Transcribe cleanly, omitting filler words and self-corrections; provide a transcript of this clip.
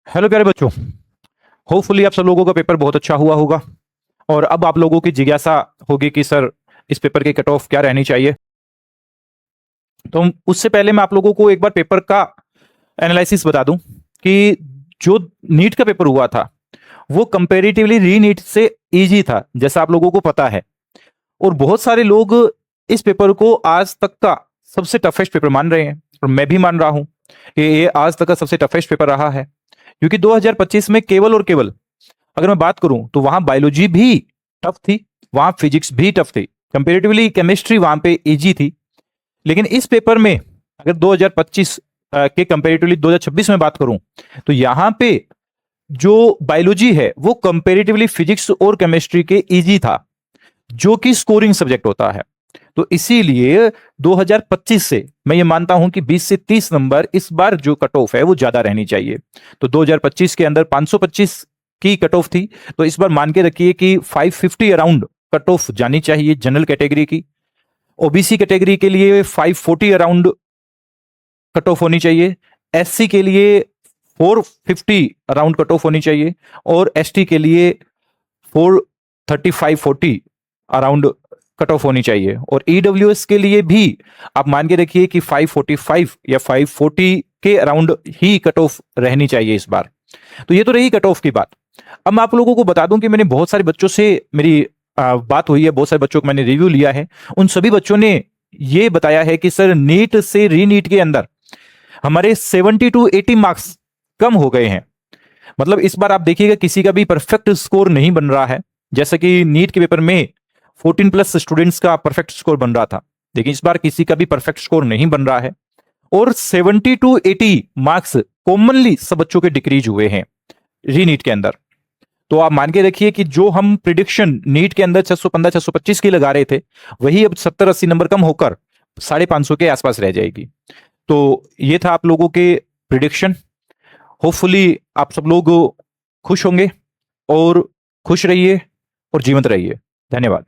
Hello प्यारे बच्चों। Hopefully आप सब लोगों का पेपर बहुत अच्छा हुआ होगा। और अब आप लोगों की जिज्ञासा होगी कि सर इस पेपर की कट ऑफ क्या रहनी चाहिए। तो उससे पहले मैं आप लोगों को एक बार पेपर का एनालिसिस बता दूं कि जो नीट का पेपर हुआ था वो कंपैरेटिवली री नीट से इजी था, जैसा आप लोगों को पता है। और बहुत सारे लोग इस पेपर को आज तक का सबसे टफेस्ट पेपर मान रहे हैं, और मैं भी मान रहा हूं कि ये आज तक का सबसे टफेस्ट पेपर रहा है। क्योंकि 2025 में केवल और केवल अगर मैं बात करूं तो वहां बायोलॉजी भी टफ थी, वहां फिजिक्स भी टफ थी, कंपेरेटिवली केमिस्ट्री वहां पे इजी थी। लेकिन इस पेपर में अगर 2025 के कंपेरेटिवली 2026 में बात करूं तो यहां पे जो बायोलॉजी है वो कंपेरेटिवली फिजिक्स और केमिस्ट्री के इजी था, जो कि स्कोरिंग सब्जेक्ट होता है। तो इसीलिए 2025 से मैं ये मानता हूं कि 20 से 30 नंबर इस बार जो कट ऑफ है वो ज्यादा रहनी चाहिए। तो 2025 के अंदर 525 की कट ऑफ थी, तो इस बार मान के रखिए कि 550 अराउंड कट ऑफ जानी चाहिए जनरल कैटेगरी की। ओबीसी कैटेगरी के लिए 540 अराउंड कट ऑफ होनी चाहिए। एससी के लिए 450 अराउंड कट ऑफ होनी चाहिए। और एसटी के लिए 435-40 अराउंड कट ऑफ होनी चाहिए। और ईडब्ल्यूएस के लिए भी आप मान के रखिए कि 545 या 540 के अराउंड ही कट ऑफ रहनी चाहिए इस बार। तो ये तो रही कट ऑफ की बात। अब मैं आप लोगों को बता दूं कि मैंने बहुत सारे बच्चों से मेरी बात हुई है, बहुत सारे बच्चों को मैंने रिव्यू लिया है। उन सभी बच्चों ने ये बताया है कि सर नीट से री नीट के अंदर हमारे 70 टू 80 मार्क्स कम हो गए हैं। मतलब इस बार आप देखिएगा किसी का भी परफेक्ट स्कोर नहीं बन रहा है। जैसे कि नीट के पेपर में 14 प्लस स्टूडेंट्स का परफेक्ट स्कोर बन रहा था, लेकिन इस बार किसी का भी परफेक्ट स्कोर नहीं बन रहा है। और 70 टू 80 मार्क्स कॉमनली सब बच्चों के डिक्रीज हुए हैं री नीट के अंदर। तो आप मान के रखिए कि जो हम प्रिडिक्शन नीट के अंदर 615 625 की लगा रहे थे, वही अब 70-80 नंबर कम होकर 550 के आसपास रह जाएगी। तो ये था आप लोगों के प्रिडिक्शन। होपफुली आप सब लोग खुश होंगे, और खुश रहिए और जीवंत रहिए। धन्यवाद।